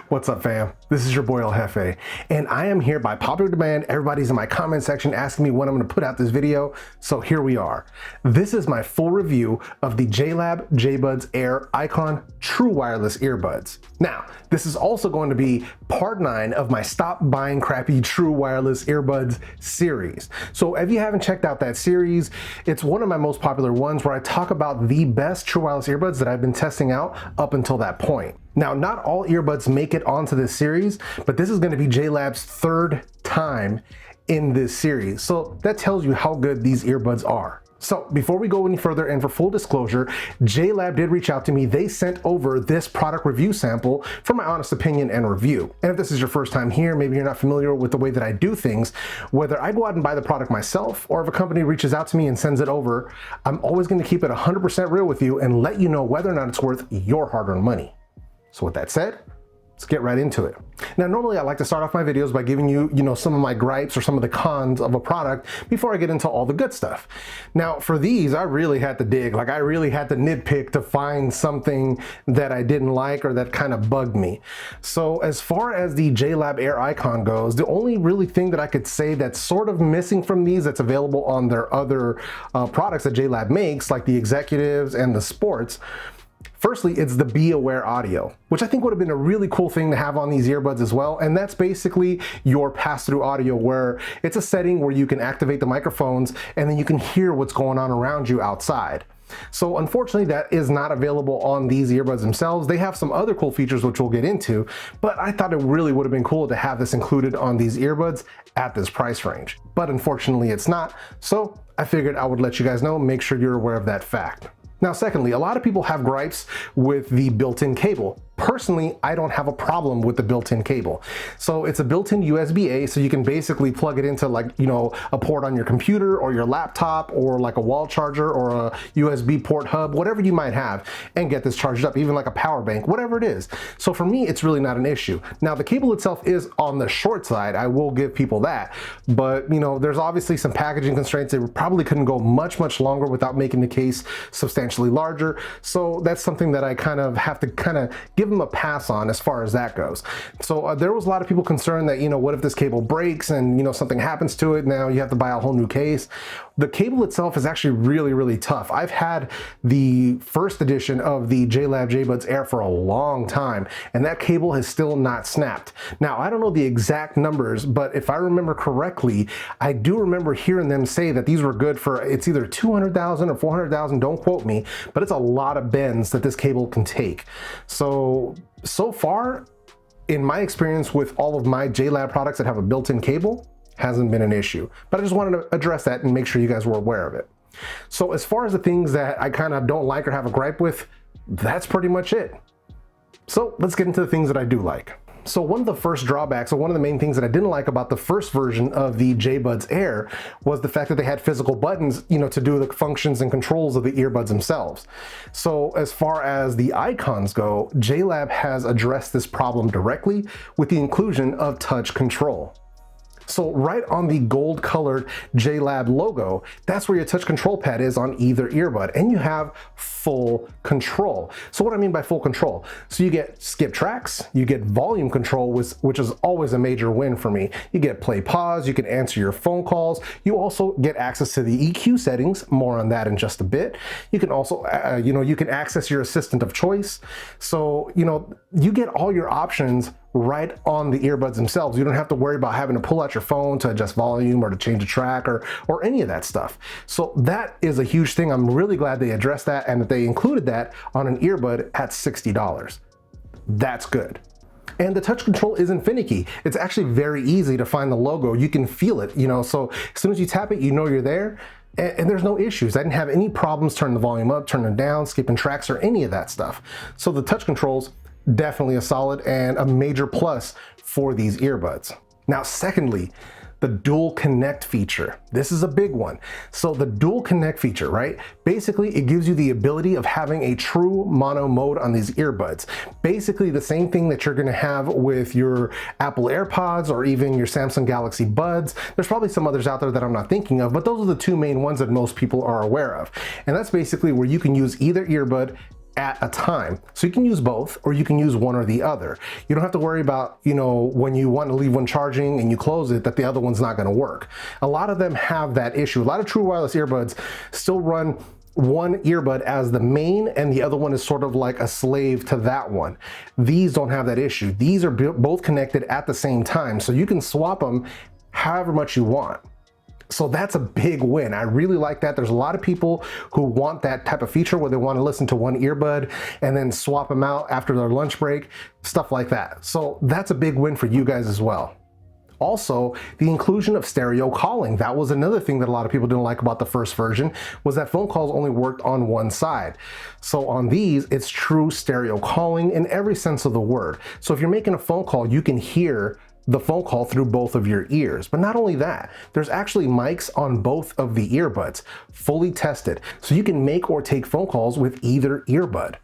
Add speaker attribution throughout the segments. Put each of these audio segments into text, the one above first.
Speaker 1: What's up, fam? This is your boy JEFE, and I am here by popular demand. Everybody's in my comment section asking me when I'm going to put out this video, so here we are. This is my full review of the Jlab Jbuds Air Icon True Wireless Earbuds. Now, this is also going to be part 9 of my Stop Buying Crappy True Wireless Earbuds series. So if you haven't checked out that series, it's one of my most popular ones where I talk about the best true wireless earbuds that I've been testing out up until that point. Now, not all earbuds make it onto this series, but this is going to be Jlab's 3rd time in this series. So that tells you how good these earbuds are. So before we go any further, and for full disclosure, Jlab did reach out to me. They sent over this product review sample for my honest opinion and review. And if this is your first time here, maybe you're not familiar with the way that I do things, whether I go out and buy the product myself or if a company reaches out to me and sends it over, I'm always going to keep it 100% real with you and let you know whether or not it's worth your hard-earned money. So with that said, let's get right into it. Now, normally I like to start off my videos by giving you, some of my gripes or some of the cons of a product before I get into all the good stuff. Now, for these, I really had to dig. I really had to nitpick to find something that I didn't like or that kind of bugged me. So as far as the Jlab Air Icon goes, the only really thing that I could say that's sort of missing from these that's available on their other products that Jlab makes, like the Executives and the Sports, firstly, it's the Be Aware audio, which I think would have been a really cool thing to have on these earbuds as well. And that's basically your pass-through audio, where it's a setting where you can activate the microphones and then you can hear what's going on around you outside. So unfortunately, that is not available on these earbuds themselves. They have some other cool features, which we'll get into, but I thought it really would have been cool to have this included on these earbuds at this price range. But unfortunately, it's not. So I figured I would let you guys know, make sure you're aware of that fact. Now, secondly, a lot of people have gripes with the built-in cable. Personally, I don't have a problem with the built-in cable. So it's a built-in USB-A, so you can basically plug it into a port on your computer or your laptop or like a wall charger or a USB port hub, whatever you might have, and get this charged up, even like a power bank, whatever it is. So for me, it's really not an issue. Now, the cable itself is on the short side. I will give people that, but there's obviously some packaging constraints. They probably couldn't go much longer without making the case substantially larger. So that's something that I have to give them a pass on as far as that goes. So there was a lot of people concerned that, what if this cable breaks and, something happens to it? Now you have to buy a whole new case. The cable itself is actually really tough. I've had the first edition of the Jlab Jbuds Air for a long time, and that cable has still not snapped. Now, I don't know the exact numbers, but if I remember correctly, I do remember hearing them say that these were good for, it's either 200,000 or 400,000, don't quote me, but it's a lot of bends that this cable can take. So far, in my experience with all of my Jlab products that have a built-in cable, hasn't been an issue. But I just wanted to address that and make sure you guys were aware of it. So as far as the things that I don't like or have a gripe with, that's pretty much it. So let's get into the things that I do like. So one of the first drawbacks, or one of the main things that I didn't like about the first version of the Jbuds Air, was the fact that they had physical buttons, to do the functions and controls of the earbuds themselves. So as far as the icons go, Jlab has addressed this problem directly with the inclusion of touch control. So right on the gold colored Jlab logo, that's where your touch control pad is on either earbud, and you have full control. So what I mean by full control, so you get skip tracks, you get volume control, which is always a major win for me. You get play pause, you can answer your phone calls. You also get access to the EQ settings, more on that in just a bit. You can also, you can access your assistant of choice. So, you get all your options right on the earbuds themselves. You don't have to worry about having to pull out your phone to adjust volume or to change a track or any of that stuff. So that is a huge thing. I'm really glad they addressed that and that they included that on an earbud at $60. That's good. And the touch control isn't finicky. It's actually very easy to find the logo. You can feel it, so as soon as you tap it, you know you're there. And there's no issues. I didn't have any problems turning the volume up, turning it down, skipping tracks, or any of that stuff. So the touch controls, definitely a solid and a major plus for these earbuds. Now, secondly, the dual connect feature. This is a big one. So the dual connect feature, right? Basically, it gives you the ability of having a true mono mode on these earbuds. Basically the same thing that you're gonna have with your Apple AirPods or even your Samsung Galaxy Buds. There's probably some others out there that I'm not thinking of, but those are the two main ones that most people are aware of. And that's basically where you can use either earbud at a time. So you can use both, or you can use one or the other. You don't have to worry about, when you want to leave one charging and you close it, that the other one's not going to work. A lot of them have that issue. A lot of true wireless earbuds still run one earbud as the main and the other one is sort of like a slave to that one. These don't have that issue. These are both connected at the same time, so you can swap them however much you want. So that's a big win. I really like that. There's a lot of people who want that type of feature where they want to listen to one earbud and then swap them out after their lunch break, stuff like that. So that's a big win for you guys as well. Also, the inclusion of stereo calling. That was another thing that a lot of people didn't like about the first version, was that phone calls only worked on one side. So on these, it's true stereo calling in every sense of the word. So if you're making a phone call, you can hear the phone call through both of your ears. But not only that, there's actually mics on both of the earbuds, fully tested. So you can make or take phone calls with either earbud.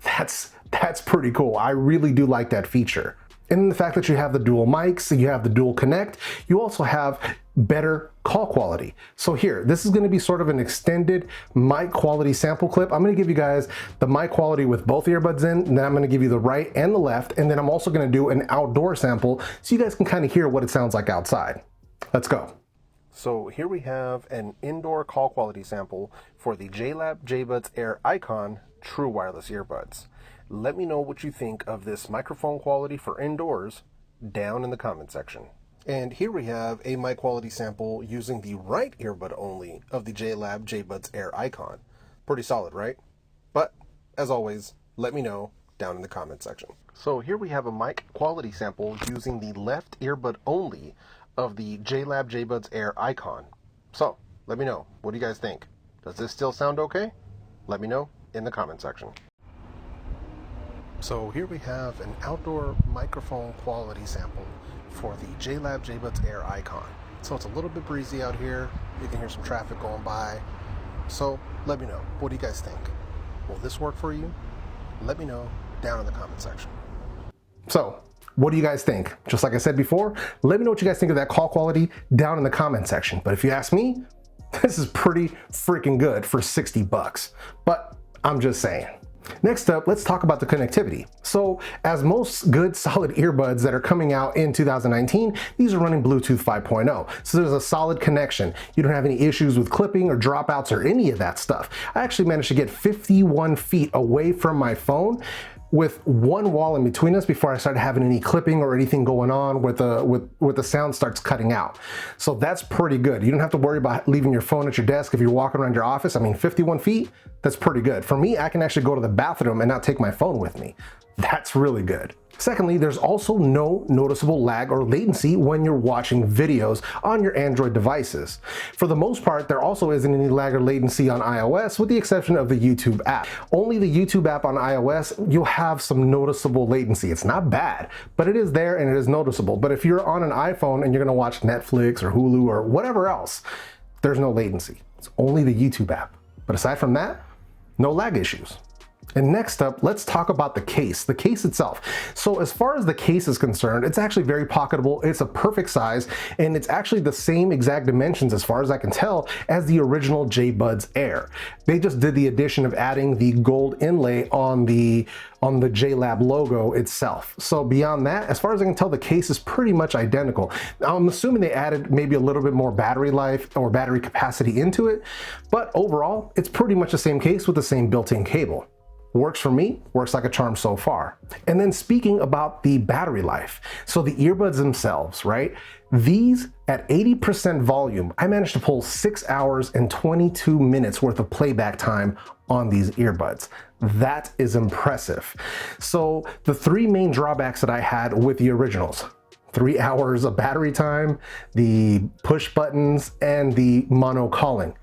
Speaker 1: That's pretty cool. I really do like that feature. And the fact that you have the dual mics, you have the dual connect, you also have better call quality. So here, this is gonna be sort of an extended mic quality sample clip. I'm gonna give you guys the mic quality with both earbuds in, and then I'm gonna give you the right and the left, and then I'm also gonna do an outdoor sample so you guys can kind of hear what it sounds like outside. Let's go. So here we have an indoor call quality sample for the Jlab Jbuds Air Icon true wireless earbuds. Let me know what you think of this microphone quality for indoors down in the comment section. And here we have a mic quality sample using the right earbud only of the Jlab Jbuds Air Icon. Pretty solid, right? But as always, let me know down in the comment section. So here we have a mic quality sample using the left earbud only of the Jlab Jbuds Air Icon. So let me know, what do you guys think? Does this still sound okay? Let me know in the comment section. So here we have an outdoor microphone quality sample for the Jlab Jbuds Air Icon. So it's a little bit breezy out here. You can hear some traffic going by. So let me know, what do you guys think? Will this work for you? Let me know down in the comment section. So what do you guys think? Just like I said before, let me know what you guys think of that call quality down in the comment section. But if you ask me, this is pretty freaking good for 60 bucks. But I'm just saying. Next up, let's talk about the connectivity. So as most good solid earbuds that are coming out in 2019, these are running Bluetooth 5.0. So there's a solid connection. You don't have any issues with clipping or dropouts or any of that stuff. I actually managed to get 51 feet away from my phone with one wall in between us before I started having any clipping or anything going on with the sound starts cutting out. So that's pretty good. You don't have to worry about leaving your phone at your desk if you're walking around your office. I mean, 51 feet, that's pretty good. For me, I can actually go to the bathroom and not take my phone with me. That's really good. Secondly, there's also no noticeable lag or latency when you're watching videos on your Android devices. For the most part, there also isn't any lag or latency on iOS, with the exception of the YouTube app. Only the YouTube app on iOS, you'll have some noticeable latency. It's not bad, but it is there and it is noticeable. But if you're on an iPhone and you're gonna watch Netflix or Hulu or whatever else, there's no latency. It's only the YouTube app. But aside from that, no lag issues. And next up, let's talk about the case itself. So as far as the case is concerned, it's actually very pocketable. It's a perfect size, and it's actually the same exact dimensions, as far as I can tell, as the original Jbuds Air. They just did the addition of adding the gold inlay on the Jlab logo itself. So beyond that, as far as I can tell, the case is pretty much identical. Now, I'm assuming they added maybe a little bit more battery life or battery capacity into it, but overall, it's pretty much the same case with the same built-in cable. Works for me, works like a charm so far. And then speaking about the battery life, so the earbuds themselves, right? These At 80% volume, I managed to pull 6 hours and 22 minutes worth of playback time on these earbuds. That is impressive. So the three main drawbacks that I had with the originals: 3 hours of battery time, the push buttons, and the mono calling,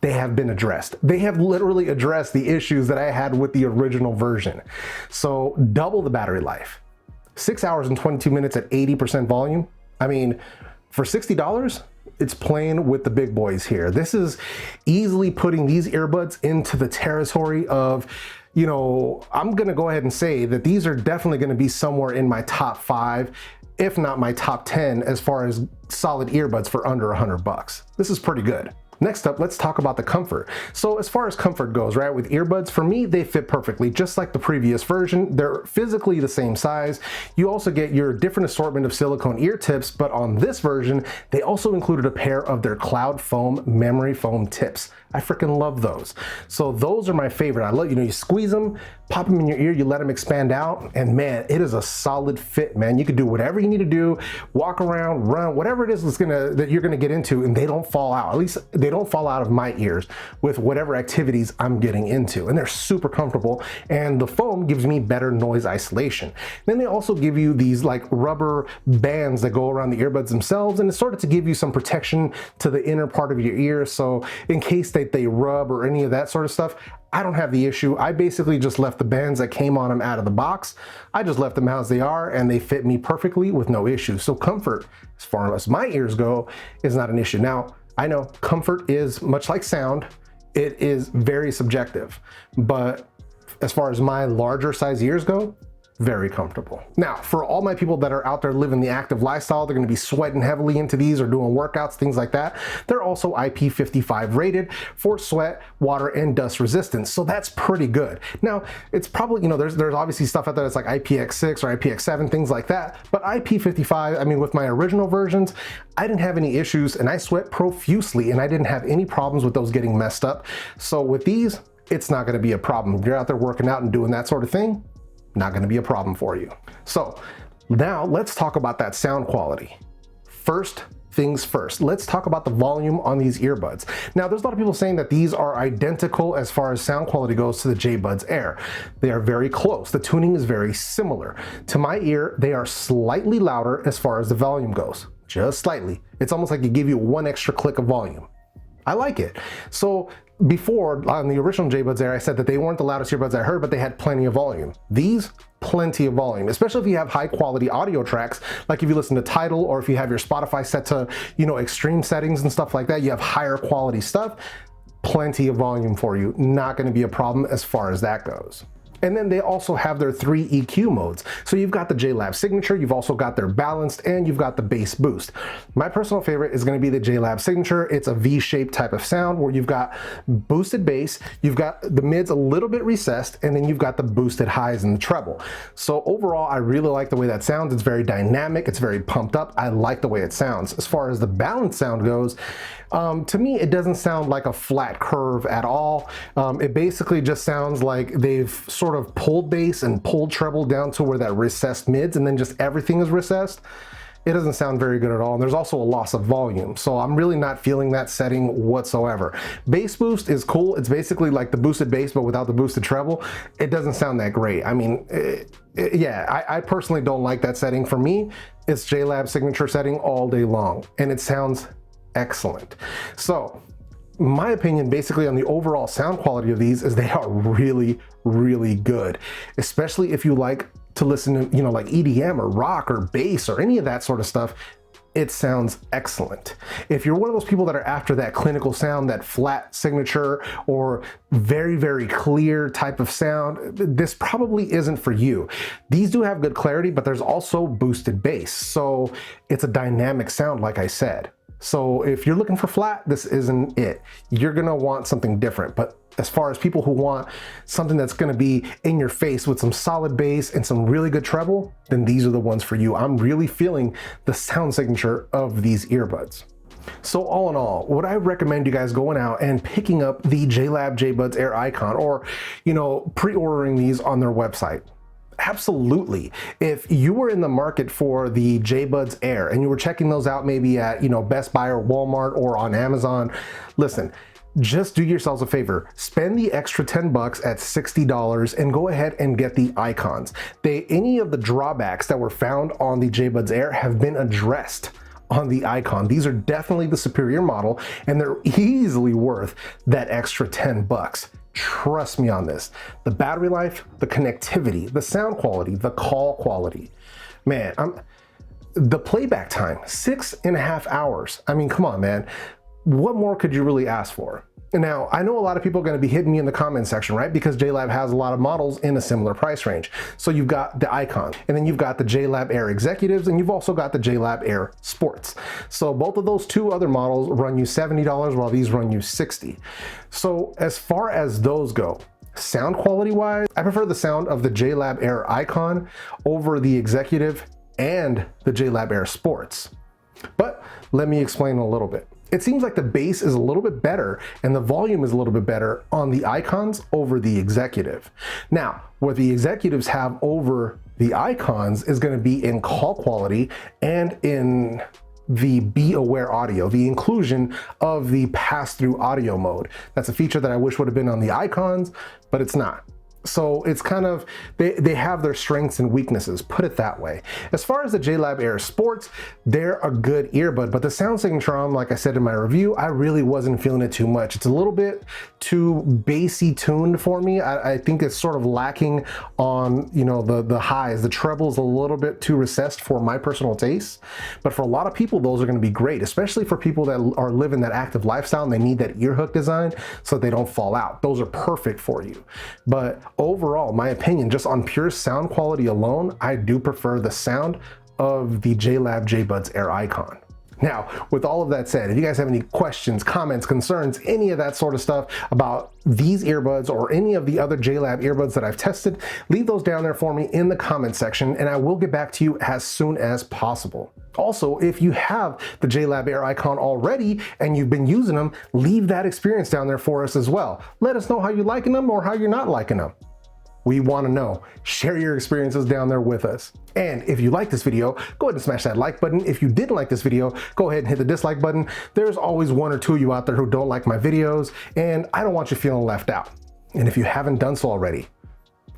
Speaker 1: they have been addressed. They have literally addressed the issues that I had with the original version. So double the battery life, 6 hours and 22 minutes at 80% volume. I mean, for $60, it's playing with the big boys here. This is easily putting these earbuds into the territory of, you know, I'm gonna go ahead and say that these are definitely gonna be somewhere in my top 5, if not my top 10, as far as solid earbuds for under $100. This is pretty good. Next up, let's talk about the comfort. So as far as comfort goes, right, with earbuds, for me, they fit perfectly, just like the previous version. They're physically the same size. You also get your different assortment of silicone ear tips, but on this version, they also included a pair of their cloud foam memory foam tips. I freaking love those. So those are my favorite. I love, you know, you squeeze them, pop them in your ear, you let them expand out, and man, it is a solid fit, man. You can do whatever you need to do, walk around, run, whatever it is that you're gonna get into, and they don't fall out. At least they don't fall out of my ears with whatever activities I'm getting into. And they're super comfortable, and the foam gives me better noise isolation. Then they also give you these like rubber bands that go around the earbuds themselves, and it's sort of to give you some protection to the inner part of your ear. So in case they rub or any of that sort of stuff, I don't have the issue. I basically just left the bands that came on them out of the box. I just left them as they are, and they fit me perfectly with no issue. So comfort, as far as my ears go, is not an issue. Now, I know comfort is much like sound. It is very subjective, but as far as my larger size ears go, very comfortable. Now, for all my people that are out there living the active lifestyle, they're gonna be sweating heavily into these or doing workouts, things like that. They're also IP55 rated for sweat, water, and dust resistance. So that's pretty good. Now, it's probably, you know, there's obviously stuff out there that's like IPX6 or IPX7, things like that. But IP55, I mean, with my original versions, I didn't have any issues, and I sweat profusely, and I didn't have any problems with those getting messed up. So with these, it's not gonna be a problem. If you're out there working out and doing that sort of thing, not gonna be a problem for you. So now let's talk about that sound quality. First things first, let's talk about the volume on these earbuds. Now, there's a lot of people saying that these are identical as far as sound quality goes to the JBuds Air. They are very close. The tuning is very similar. To my ear, they are slightly louder as far as the volume goes, just slightly. It's almost like you give you one extra click of volume. I like it. So before, on the original JBuds Air, I said that they weren't the loudest earbuds I heard, but they had plenty of volume. These, plenty of volume, especially if you have high quality audio tracks, like if you listen to Tidal or if you have your Spotify set to, you know, extreme settings and stuff like that, you have higher quality stuff, plenty of volume for you. Not gonna be a problem as far as that goes. And then they also have their 3 EQ modes. So you've got the Jlab Signature, you've also got their Balanced, and you've got the Bass Boost. My personal favorite is gonna be the Jlab Signature. It's a V-shaped type of sound where you've got boosted bass, you've got the mids a little bit recessed, and then you've got the boosted highs and the treble. So overall, I really like the way that sounds. It's very dynamic, it's very pumped up. I like the way it sounds. As far as the Balanced sound goes, to me, it doesn't sound like a flat curve at all. It basically just sounds like they've sort of pulled bass and pulled treble down to where that recessed mids, and then just everything is recessed. It doesn't sound very good at all. And there's also a loss of volume. So I'm really not feeling that setting whatsoever. Bass boost is cool. It's basically like the boosted bass, but without the boosted treble. It doesn't sound that great. I mean, yeah, I personally don't like that setting. For me, it's Jlab Signature setting all day long, and it sounds excellent. So my opinion basically on the overall sound quality of these is they are really, really good, especially if you like to listen to, you know, like EDM or rock or bass or any of that sort of stuff. It sounds excellent. If you're one of those people that are after that clinical sound, that flat signature or very, very clear type of sound, this probably isn't for you. These do have good clarity, but there's also boosted bass. So it's a dynamic sound, like I said. So if you're looking for flat, this isn't it. You're gonna want something different. But as far as people who want something that's gonna be in your face with some solid bass and some really good treble, then these are the ones for you. I'm really feeling the sound signature of these earbuds. So all in all, would I recommend you guys going out and picking up the Jlab Jbuds Air Icon, or, you know, pre-ordering these on their website? Absolutely. If you were in the market for the JBuds Air and you were checking those out maybe at, Best Buy or Walmart or on Amazon, listen, just do yourselves a favor. Spend the extra 10 bucks at $60 and go ahead and get the icons. Any of the drawbacks that were found on the JBuds Air have been addressed on the Icon. These are definitely the superior model and they're easily worth that extra 10 bucks. Trust me on this. The battery life, the connectivity, the sound quality, the call quality. Man, the playback time, 6.5 hours. I mean, come on, man. What more could you really ask for? Now, I know a lot of people are going to be hitting me in the comment section, right? Because JLab has a lot of models in a similar price range. So you've got the Icon, and then you've got the JLab Air Executives, and you've also got the JLab Air Sports. So both of those two other models run you $70 while these run you $60. So as far as those go, sound quality wise, I prefer the sound of the JLab Air Icon over the Executive and the JLab Air Sports. But let me explain a little bit. It seems like the bass is a little bit better and the volume is a little bit better on the Icons over the Executive. Now, what the Executives have over the Icons is going to be in call quality and in the Be Aware audio, the inclusion of the pass-through audio mode. That's a feature that I wish would have been on the Icons, but it's not. So it's kind of, they have their strengths and weaknesses, put it that way. As far as the JLab Air Sports, they're a good earbud, but the sound signature on, like I said in my review, I really wasn't feeling it too much. It's a little bit too bassy tuned for me. I think it's sort of lacking on, the highs. The treble's a little bit too recessed for my personal taste, but for a lot of people, those are gonna be great, especially for people that are living that active lifestyle and they need that ear hook design so they don't fall out. Those are perfect for you. But overall, my opinion, just on pure sound quality alone, I do prefer the sound of the JLab Jbuds Air Icon. Now, with all of that said, if you guys have any questions, comments, concerns, any of that sort of stuff about these earbuds or any of the other JLab earbuds that I've tested, leave those down there for me in the comment section and I will get back to you as soon as possible. Also, if you have the JLab Air Icon already and you've been using them, leave that experience down there for us as well. Let us know how you're liking them or how you're not liking them. We want to know. Share your experiences down there with us. And if you like this video, go ahead and smash that like button. If you didn't like this video, go ahead and hit the dislike button. There's always one or two of you out there who don't like my videos, and I don't want you feeling left out. And if you haven't done so already,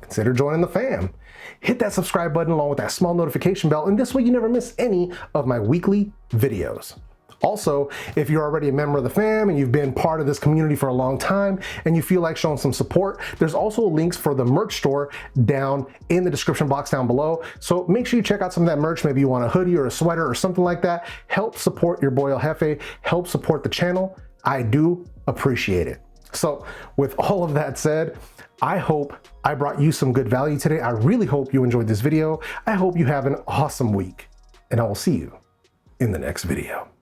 Speaker 1: consider joining the fam. Hit that subscribe button along with that small notification bell, and this way you never miss any of my weekly videos. Also, if you're already a member of the fam and you've been part of this community for a long time and you feel like showing some support, there's also links for the merch store down in the description box down below. So make sure you check out some of that merch. Maybe you want a hoodie or a sweater or something like that. Help support your boy El Jefe, help support the channel. I do appreciate it. So with all of that said, I hope I brought you some good value today. I really hope you enjoyed this video. I hope you have an awesome week, and I will see you in the next video.